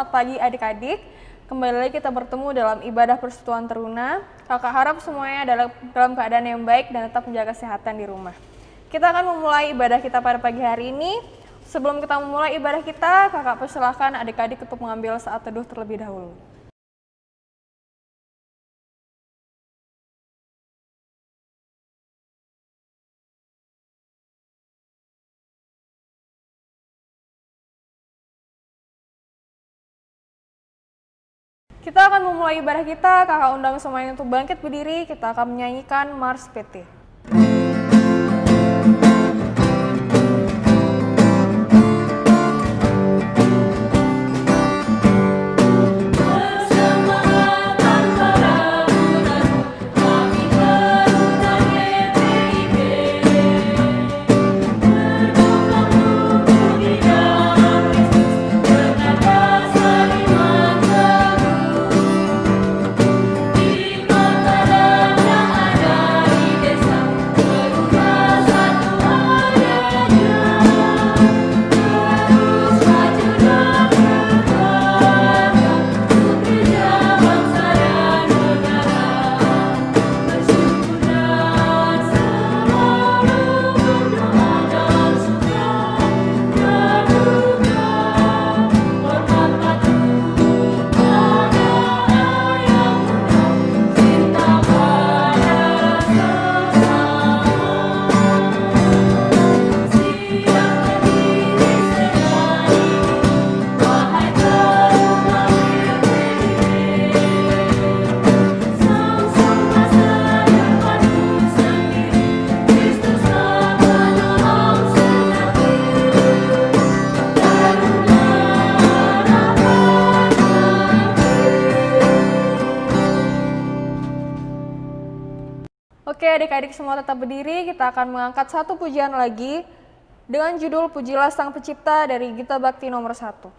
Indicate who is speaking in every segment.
Speaker 1: selamat pagi adik-adik. Kembali lagi kita bertemu dalam ibadah persekutuan teruna. Kakak harap semuanya dalam keadaan yang baik dan tetap menjaga kesehatan di rumah. Kita akan memulai ibadah kita pada pagi hari ini. Sebelum kita memulai ibadah kita, kakak persilahkan adik-adik untuk mengambil saat teduh terlebih dahulu. Kita akan memulai ibadah kita, kakak undang semuanya untuk bangkit berdiri, kita akan menyanyikan Mars PT. Oke adik-adik semua tetap berdiri, kita akan mengangkat satu pujian lagi dengan judul Pujilah Sang Pencipta dari Gita Bakti nomor 1.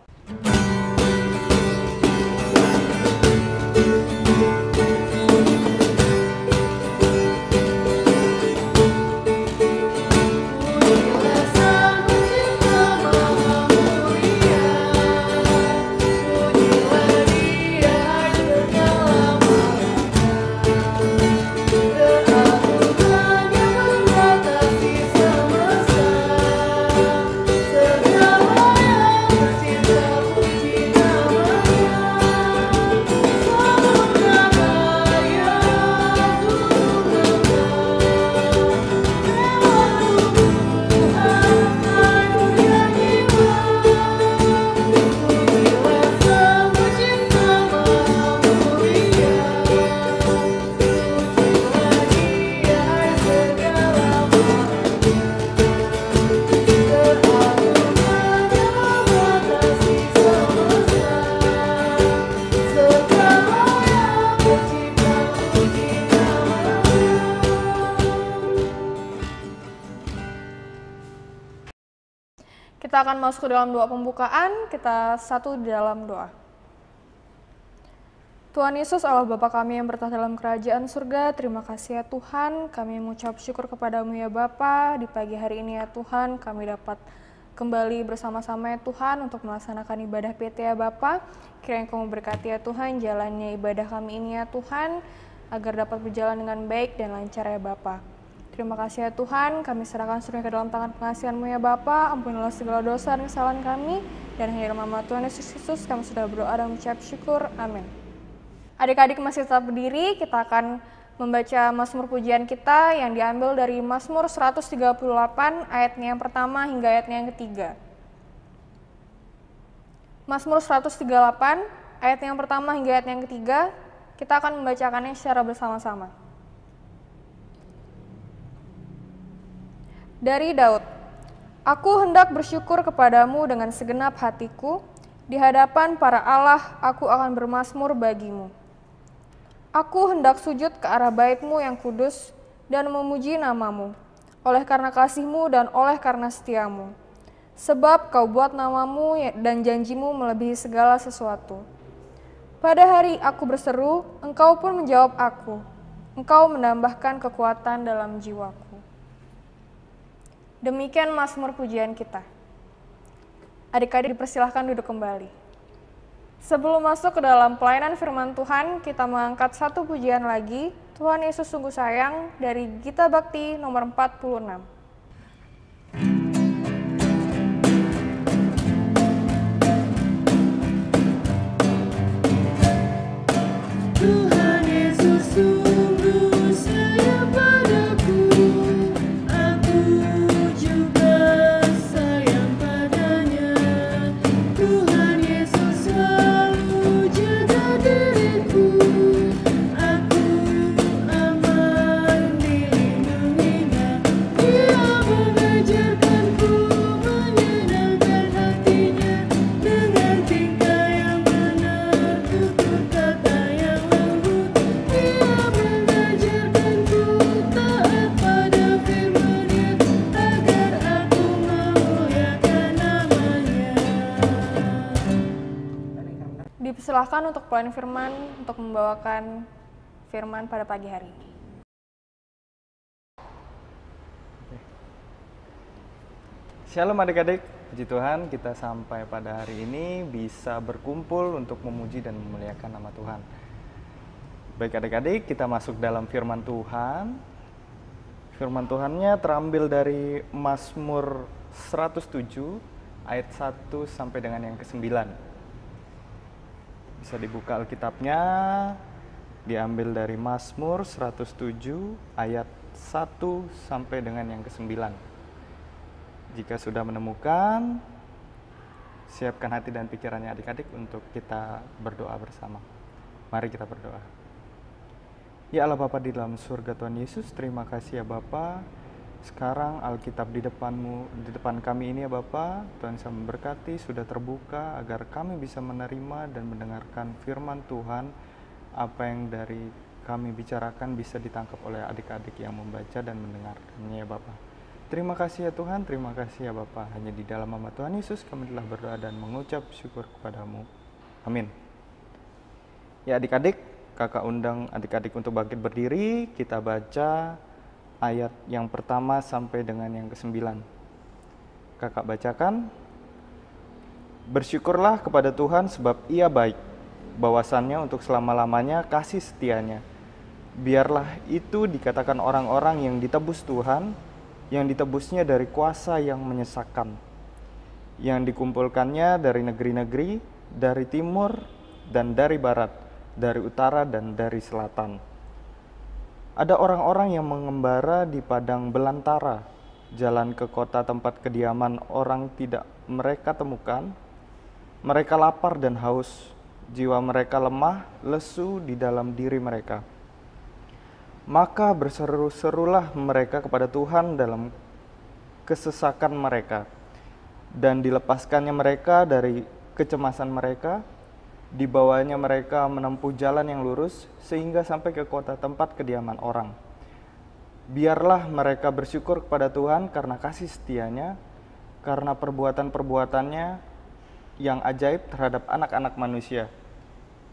Speaker 1: Kita akan masuk ke dalam doa pembukaan, kita satu di dalam doa. Tuhan Yesus Allah Bapa kami yang bertahta dalam kerajaan surga, terima kasih ya Tuhan, kami mengucap syukur kepadamu ya Bapa, di pagi hari ini ya Tuhan, kami dapat kembali bersama-sama ya Tuhan untuk melaksanakan ibadah PT ya Bapa. Kiranya kamu berkati ya Tuhan jalannya ibadah kami ini ya Tuhan, agar dapat berjalan dengan baik dan lancar ya Bapa. Terima kasih ya Tuhan, kami serahkan seluruhnya ke dalam tangan pengasihan-Mu ya Bapa. Ampunilah segala dosa dan kesalahan kami, dan hanya dalam nama Tuhan Yesus Kristus kami sudah berdoa dan mengucap syukur. Amin. Adik-adik masih tetap berdiri, kita akan membaca Mazmur pujian kita yang diambil dari Mazmur 138 ayatnya yang pertama hingga ayatnya yang ketiga. Mazmur 138 ayatnya yang pertama hingga ayatnya yang ketiga, kita akan membacakannya secara bersama-sama. Dari Daud, aku hendak bersyukur kepadamu dengan segenap hatiku, di hadapan para Allah aku akan bermazmur bagimu. Aku hendak sujud ke arah bait-Mu yang kudus dan memuji namamu, oleh karena kasih-Mu dan oleh karena setia-Mu. Sebab kau buat namamu dan janjimu melebihi segala sesuatu. Pada hari aku berseru, engkau pun menjawab aku. Engkau menambahkan kekuatan dalam jiwaku. Demikian Mazmur pujian kita. Adik-adik dipersilahkan duduk kembali. Sebelum masuk ke dalam pelayanan firman Tuhan, kita mengangkat satu pujian lagi, Tuhan Yesus Sungguh Sayang, dari Gita Bakti nomor 46.
Speaker 2: Tuhan Yesus sungguh sayang padaku, aku juga sayang padanya. Tuhan Yesus selalu jaga diriku, aku aman dilindunginya. Dia mengajarkanku menyenangkan hatinya, dengan tingkah yang benar, tutur kata yang lembut. Dia mengajarkanku taat pada firman-Nya, agar aku memuliakan nama-Nya.
Speaker 1: Dipersilahkan untuk pelayan firman untuk membawakan firman pada pagi hari ini.
Speaker 3: Shalom adik-adik, puji Tuhan kita sampai pada hari ini bisa berkumpul untuk memuji dan memuliakan nama Tuhan. Baik adik-adik, kita masuk dalam firman Tuhan. Firman Tuhannya terambil dari Mazmur 107 ayat 1 sampai dengan yang ke-9. Bisa dibuka Alkitabnya, diambil dari Mazmur 107 ayat 1 sampai dengan yang ke-9. Jika sudah menemukan, siapkan hati dan pikirannya adik-adik untuk kita berdoa bersama. Mari kita berdoa. Ya Allah Bapa di dalam surga Tuhan Yesus, terima kasih ya Bapa. Sekarang Alkitab di depan kami ini ya Bapa, Tuhan bisa memberkati, sudah terbuka agar kami bisa menerima dan mendengarkan firman Tuhan. Apa yang dari kami bicarakan bisa ditangkap oleh adik-adik yang membaca dan mendengarkannya ya Bapa. Terima kasih ya Tuhan, terima kasih ya Bapa. Hanya di dalam nama Tuhan Yesus kami telah berdoa dan mengucap syukur kepadamu. Amin. Ya adik-adik, kakak undang adik-adik untuk bangkit berdiri. Kita baca ayat yang pertama sampai dengan yang ke-9. Kakak bacakan. Bersyukurlah kepada Tuhan sebab Ia baik, bahwasannya untuk selama-lamanya kasih setianya. Biarlah itu dikatakan orang-orang yang ditebus Tuhan, yang ditebusnya dari kuasa yang menyesakkan, yang dikumpulkannya dari negeri-negeri, dari timur dan dari barat, dari utara dan dari selatan. Ada orang-orang yang mengembara di padang belantara, jalan ke kota tempat kediaman orang tidak mereka temukan. Mereka lapar dan haus, jiwa mereka lemah, lesu di dalam diri mereka. Maka berseru-serulah mereka kepada Tuhan dalam kesesakan mereka, dan dilepaskannya mereka dari kecemasan mereka. Dibawanya mereka menempuh jalan yang lurus, sehingga sampai ke kota tempat kediaman orang. Biarlah mereka bersyukur kepada Tuhan karena kasih setianya, karena perbuatan-perbuatannya yang ajaib terhadap anak-anak manusia.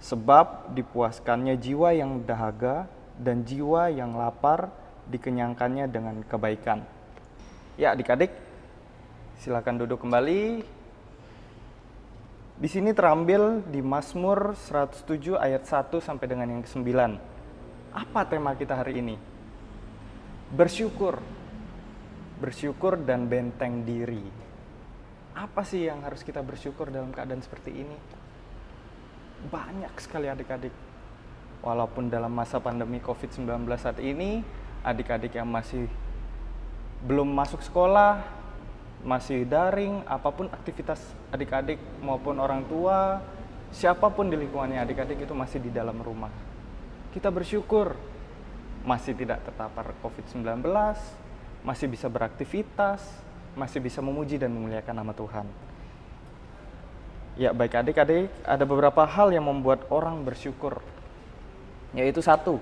Speaker 3: Sebab dipuaskannya jiwa yang dahaga, dan jiwa yang lapar dikenyangkannya dengan kebaikan. Ya adik-adik, silakan duduk kembali. Di sini terambil di Mazmur 107 ayat 1 sampai dengan yang ke-9. Apa tema kita hari ini? Bersyukur. Bersyukur dan benteng diri. Apa sih yang harus kita bersyukur dalam keadaan seperti ini? Banyak sekali adik-adik. Walaupun dalam masa pandemi COVID-19 saat ini, adik-adik yang masih belum masuk sekolah, masih daring, apapun aktivitas adik-adik maupun orang tua, siapapun di lingkungannya adik-adik itu masih di dalam rumah. Kita bersyukur masih tidak terpapar COVID-19, masih bisa beraktivitas, masih bisa memuji dan memuliakan nama Tuhan. Ya baik adik-adik, ada beberapa hal yang membuat orang bersyukur. Yaitu satu,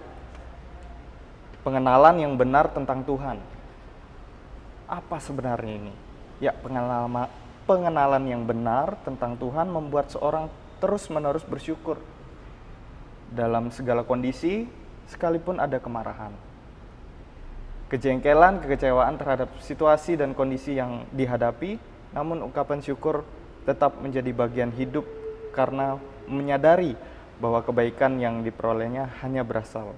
Speaker 3: pengenalan yang benar tentang Tuhan. Apa sebenarnya ini? Ya, pengenalan yang benar tentang Tuhan membuat seorang terus-menerus bersyukur dalam segala kondisi, sekalipun ada kemarahan, kejengkelan, kekecewaan terhadap situasi dan kondisi yang dihadapi, namun ungkapan syukur tetap menjadi bagian hidup karena menyadari bahwa kebaikan yang diperolehnya hanya berasal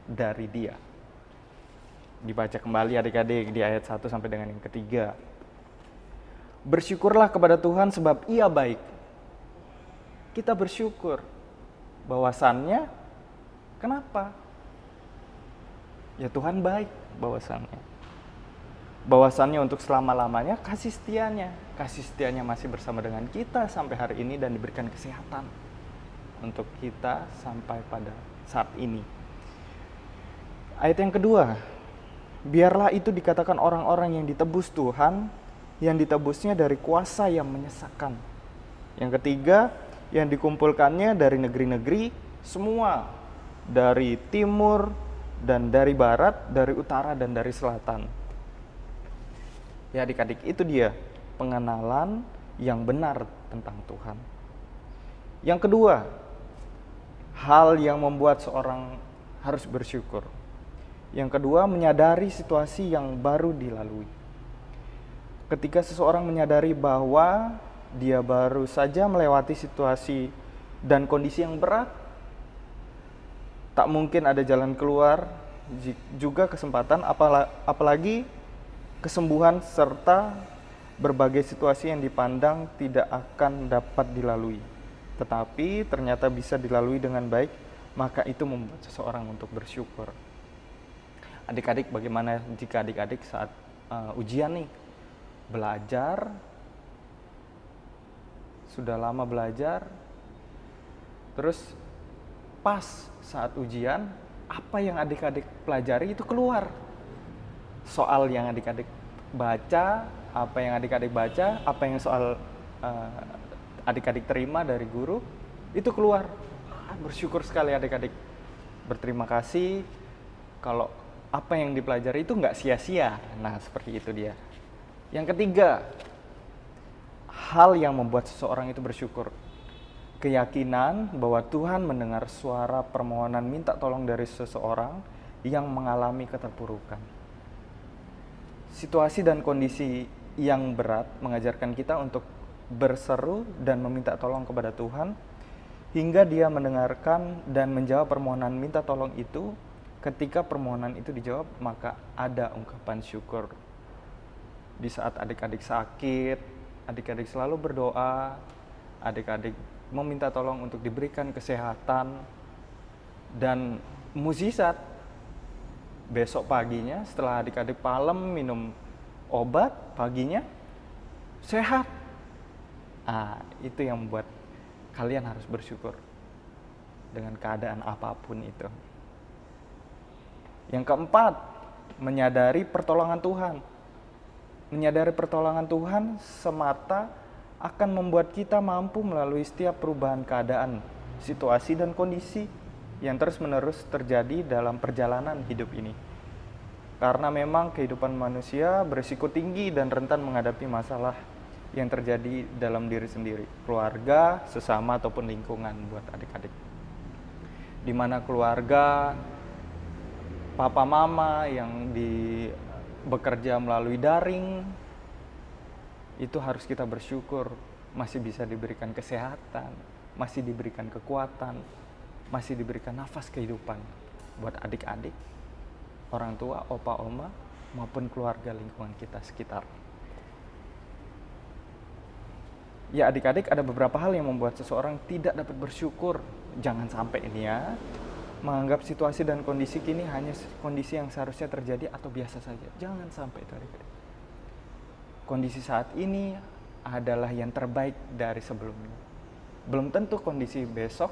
Speaker 3: dari Dia. Dibaca kembali adik-adik di ayat 1 sampai dengan yang ketiga. Bersyukurlah kepada Tuhan sebab Ia baik. Kita bersyukur bahwasannya, kenapa? Ya Tuhan baik bahwasannya. Bahwasannya untuk selama-lamanya kasih setianya masih bersama dengan kita sampai hari ini dan diberikan kesehatan untuk kita sampai pada saat ini. Ayat yang kedua, biarlah itu dikatakan orang-orang yang ditebus Tuhan, yang ditebusnya dari kuasa yang menyesatkan. Yang ketiga, yang dikumpulkannya dari negeri-negeri semua, dari timur dan dari barat, dari utara dan dari selatan. Ya adik-adik, itu dia pengenalan yang benar tentang Tuhan. Yang kedua, hal yang membuat seorang harus bersyukur. Yang kedua, menyadari situasi yang baru dilalui. Ketika seseorang menyadari bahwa dia baru saja melewati situasi dan kondisi yang berat, tak mungkin ada jalan keluar, juga kesempatan, apalagi kesembuhan serta berbagai situasi yang dipandang tidak akan dapat dilalui, tetapi ternyata bisa dilalui dengan baik, maka itu membuat seseorang untuk bersyukur. Adik-adik, bagaimana jika adik-adik saat ujian nih, belajar, sudah lama belajar, terus pas saat ujian, apa yang adik-adik pelajari itu keluar. Soal yang adik-adik baca, apa yang adik-adik baca, apa yang soal adik-adik terima dari guru, itu keluar. Bersyukur sekali adik-adik. Berterima kasih kalau apa yang dipelajari itu nggak sia-sia. Nah, seperti itu dia. Yang ketiga, hal yang membuat seseorang itu bersyukur. Keyakinan bahwa Tuhan mendengar suara permohonan minta tolong dari seseorang yang mengalami keterpurukan. Situasi dan kondisi yang berat mengajarkan kita untuk berseru dan meminta tolong kepada Tuhan, hingga Dia mendengarkan dan menjawab permohonan minta tolong itu. Ketika permohonan itu dijawab, maka ada ungkapan syukur. Di saat adik-adik sakit, adik-adik selalu berdoa, adik-adik meminta tolong untuk diberikan kesehatan, dan mukjizat. Besok paginya setelah adik-adik malam minum obat, paginya sehat. Itu yang membuat kalian harus bersyukur dengan keadaan apapun itu. Yang keempat, menyadari pertolongan Tuhan. Menyadari pertolongan Tuhan semata akan membuat kita mampu melalui setiap perubahan keadaan, situasi dan kondisi yang terus-menerus terjadi dalam perjalanan hidup ini. Karena memang kehidupan manusia berisiko tinggi dan rentan menghadapi masalah yang terjadi dalam diri sendiri, keluarga, sesama, ataupun lingkungan buat adik-adik. Di mana keluarga, papa mama yang bekerja melalui daring, itu harus kita bersyukur masih bisa diberikan kesehatan, masih diberikan kekuatan, masih diberikan nafas kehidupan buat adik-adik, orang tua, opa, oma, maupun keluarga lingkungan kita sekitar. Ya adik-adik, ada beberapa hal yang membuat seseorang tidak dapat bersyukur. Jangan sampai ini ya, menganggap situasi dan kondisi kini hanya kondisi yang seharusnya terjadi atau biasa saja. Jangan sampai itu adik-adik. Kondisi saat ini adalah yang terbaik dari sebelumnya. Belum tentu kondisi besok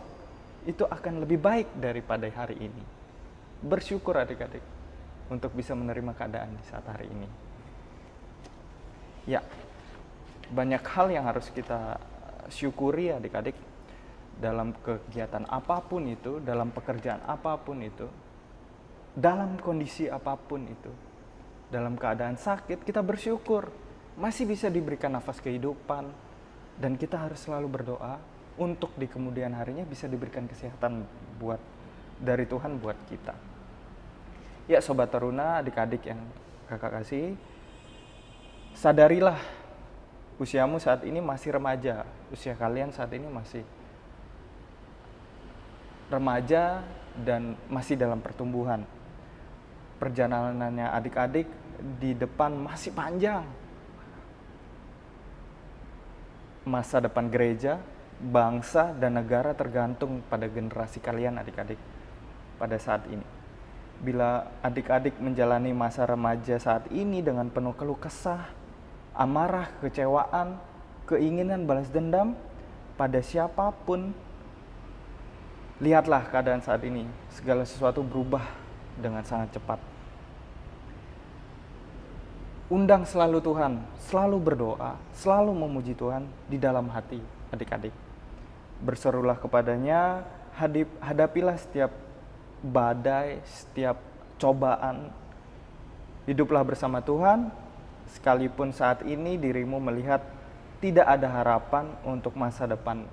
Speaker 3: itu akan lebih baik daripada hari ini. Bersyukur adik-adik untuk bisa menerima keadaan di saat hari ini. Ya, banyak hal yang harus kita syukuri adik-adik dalam kegiatan apapun itu, dalam pekerjaan apapun itu, dalam kondisi apapun itu. Dalam keadaan sakit kita bersyukur masih bisa diberikan nafas kehidupan, dan kita harus selalu berdoa untuk di kemudian harinya bisa diberikan kesehatan dari Tuhan buat kita. Ya Sobat Taruna, adik-adik yang kakak kasih, sadarilah usiamu saat ini masih remaja, usia kalian saat ini masih remaja dan masih dalam pertumbuhan. Perjalanannya adik-adik di depan masih panjang. Masa depan gereja, bangsa, dan negara tergantung pada generasi kalian adik-adik pada saat ini. Bila adik-adik menjalani masa remaja saat ini dengan penuh keluh kesah, amarah, kekecewaan, keinginan balas dendam pada siapapun, lihatlah keadaan saat ini. Segala sesuatu berubah dengan sangat cepat. Undang selalu Tuhan, selalu berdoa, selalu memuji Tuhan di dalam hati adik-adik. Berserulah kepadanya, hadapilah setiap badai, setiap cobaan. Hiduplah bersama Tuhan, sekalipun saat ini dirimu melihat tidak ada harapan untuk masa depan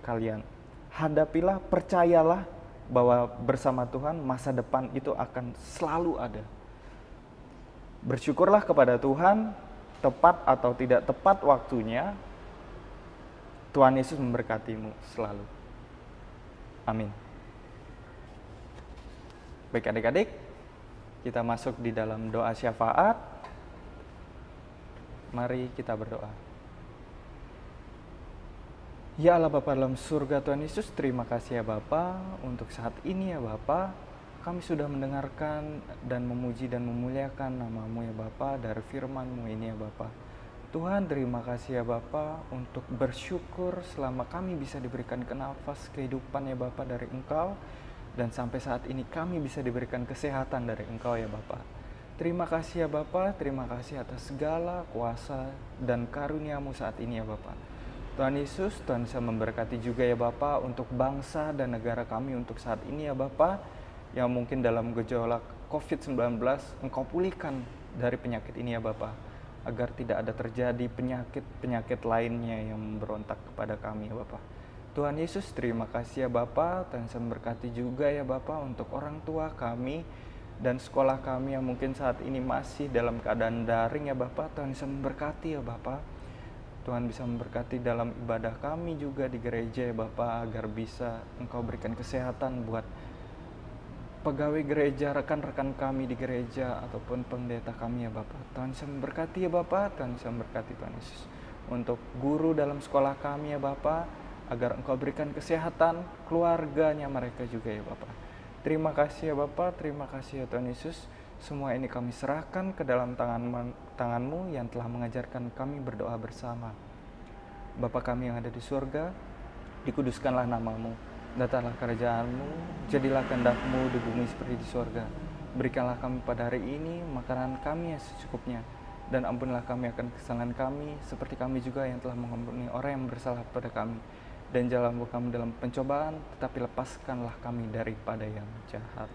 Speaker 3: kalian. Hadapilah, percayalah bahwa bersama Tuhan masa depan itu akan selalu ada. Bersyukurlah kepada Tuhan, tepat atau tidak tepat waktunya, Tuhan Yesus memberkatimu selalu. Amin. Baik adik-adik, kita masuk di dalam doa syafaat. Mari kita berdoa. Ya Allah Bapa dalam surga, Tuhan Yesus, terima kasih ya Bapa untuk saat ini ya Bapa. Kami sudah mendengarkan dan memuji dan memuliakan nama-Mu ya Bapa dari firman-Mu ini ya Bapa. Tuhan, terima kasih ya Bapa untuk bersyukur selama kami bisa diberikan nafas kehidupan ya Bapa dari Engkau. Dan sampai saat ini kami bisa diberikan kesehatan dari Engkau ya Bapa. Terima kasih ya Bapa, terima kasih atas segala kuasa dan karunia-Mu saat ini ya Bapa. Tuhan Yesus, Tuhan bisa memberkati juga ya Bapa untuk bangsa dan negara kami untuk saat ini ya Bapa, yang mungkin dalam gejolak COVID-19, Engkau pulihkan dari penyakit ini ya Bapa, agar tidak ada terjadi penyakit-penyakit lainnya yang memberontak kepada kami ya Bapa. Tuhan Yesus, terima kasih ya Bapa, Tuhan bisa memberkati juga ya Bapa untuk orang tua kami dan sekolah kami yang mungkin saat ini masih dalam keadaan daring ya Bapa. Tuhan bisa memberkati ya Bapa. Tuhan bisa memberkati dalam ibadah kami juga di gereja ya Bapa, agar bisa Engkau berikan kesehatan buat pegawai gereja, rekan-rekan kami di gereja ataupun pendeta kami ya Bapa. Tuhan bisa memberkati ya Bapa, Tuhan bisa memberkati Tuhan Yesus. Untuk guru dalam sekolah kami ya Bapa, agar Engkau berikan kesehatan keluarganya mereka juga ya Bapa. Terima kasih ya Bapa, terima kasih ya Tuhan Yesus. Semua ini kami serahkan ke dalam tangan-Mu yang telah mengajarkan kami berdoa bersama. Bapa kami yang ada di surga, dikuduskanlah nama-Mu, datanglah kerajaan-Mu, jadilah kehendak-Mu di bumi seperti di surga. Berikanlah kami pada hari ini makanan kami yang secukupnya, dan ampunilah kami akan kesalahan kami, seperti kami juga yang telah mengampuni orang yang bersalah kepada kami. Dan janganlah kami dalam pencobaan, tetapi lepaskanlah kami daripada yang jahat.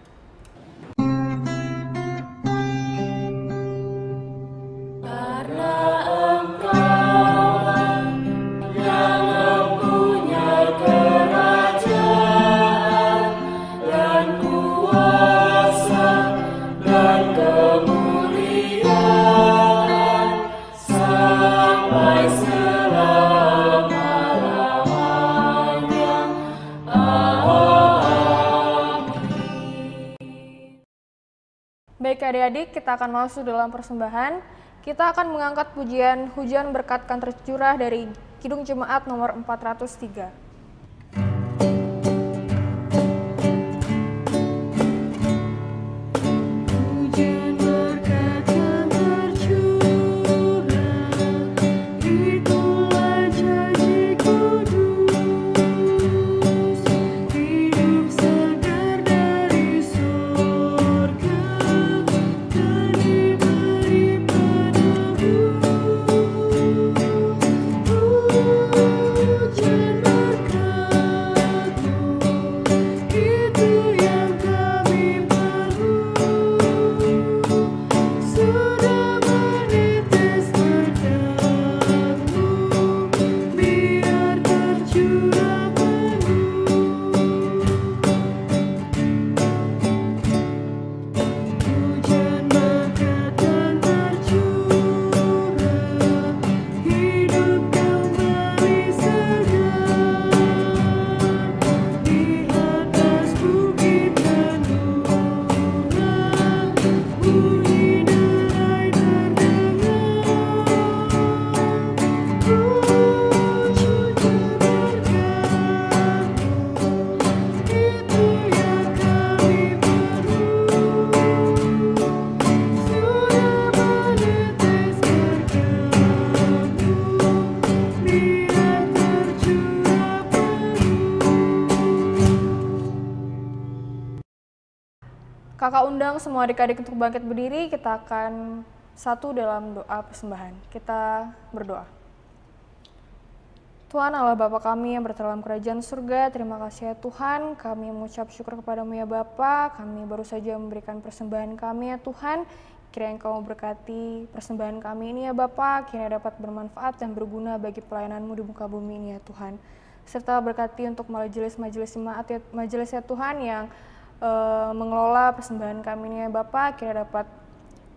Speaker 1: Baik adik-adik, kita akan masuk dalam persembahan. Kita akan mengangkat pujian Hujan Berkat Kan Tercurah dari Kidung Jemaat nomor 403.
Speaker 2: Hujan
Speaker 1: Kakak undang semua adik-adik untuk bangkit berdiri, kita akan satu dalam doa persembahan. Kita berdoa. Tuhan Allah Bapa kami yang berada dalam kerajaan surga, terima kasih ya Tuhan, kami mengucap syukur kepadamu ya Bapa, kami baru saja memberikan persembahan kami ya Tuhan, kiranya Engkau berkati persembahan kami ini ya Bapa, kiranya dapat bermanfaat dan berguna bagi pelayananmu di muka bumi ini ya Tuhan. Serta berkati untuk majelis-majelis jemaat majelis ya Tuhan yang mengelola persembahan kami ini ya Bapa, kiranya dapat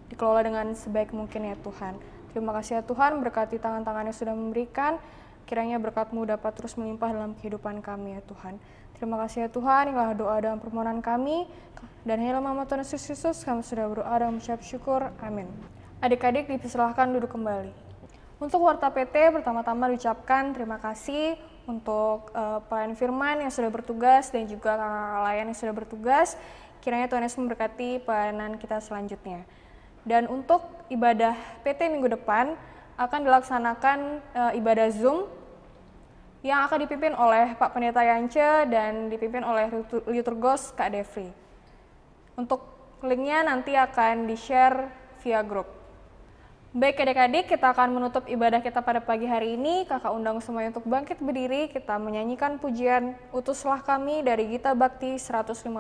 Speaker 1: dikelola dengan sebaik mungkin ya Tuhan. Terima kasih ya Tuhan, berkati tangan-tangan yang sudah memberikan, kiranya berkat-Mu dapat terus melimpah dalam kehidupan kami ya Tuhan. Terima kasih ya Tuhan, inilah doa dan permohonan kami, dan hanya dalam nama Tuhan Yesus Kristus kami sudah berdoa dan mengucap syukur, amin. Adik-adik dipersilahkan duduk kembali. Untuk Warta PT pertama-tama diucapkan terima kasih untuk pelayan firman yang sudah bertugas dan juga kakak layan yang sudah bertugas. Kiranya Tuhan Yesus memberkati pelayanan kita selanjutnya. Dan untuk ibadah PT minggu depan akan dilaksanakan ibadah Zoom yang akan dipimpin oleh Pak Pendeta Yance dan dipimpin oleh Liturgos Kak Devri. Untuk linknya nanti akan di-share via grup. Baik adik-adik, kita akan menutup ibadah kita pada pagi hari ini. Kakak undang semuanya untuk bangkit berdiri, kita menyanyikan pujian Utuslah Kami dari Gita Bakti 115.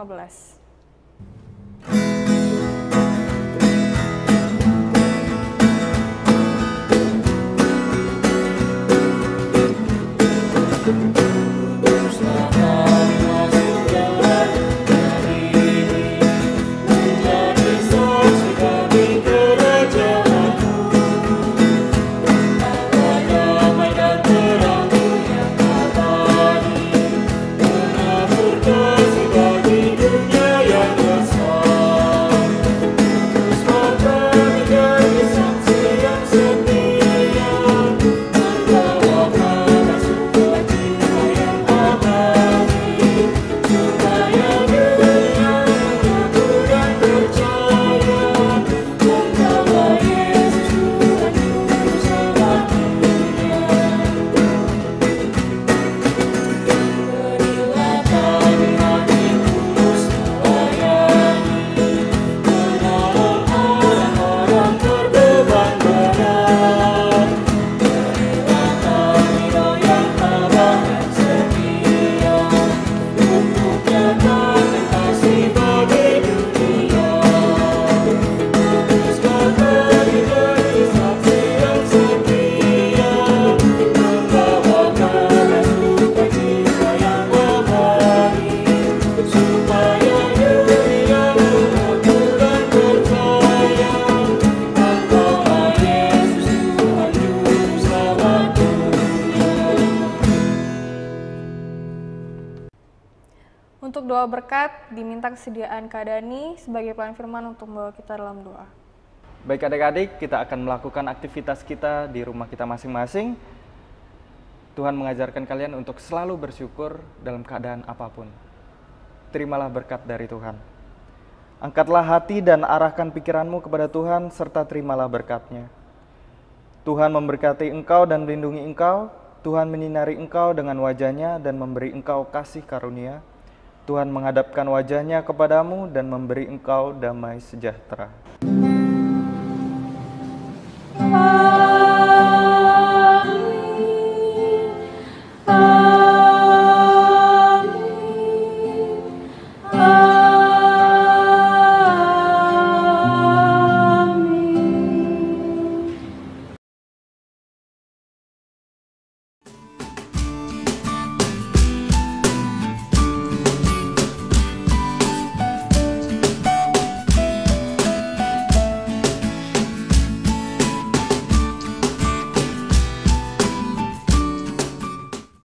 Speaker 1: Untuk doa berkat, diminta kesediaan Kak Dani sebagai pelayan firman untuk membawa kita dalam doa.
Speaker 3: Baik adik-adik, kita akan melakukan aktivitas kita di rumah kita masing-masing. Tuhan mengajarkan kalian untuk selalu bersyukur dalam keadaan apapun. Terimalah berkat dari Tuhan. Angkatlah hati dan arahkan pikiranmu kepada Tuhan serta terimalah berkat-Nya. Tuhan memberkati engkau dan melindungi engkau. Tuhan menyinari engkau dengan wajah-Nya dan memberi engkau kasih karunia. Tuhan menghadapkan wajah-Nya kepadamu dan memberi engkau damai sejahtera.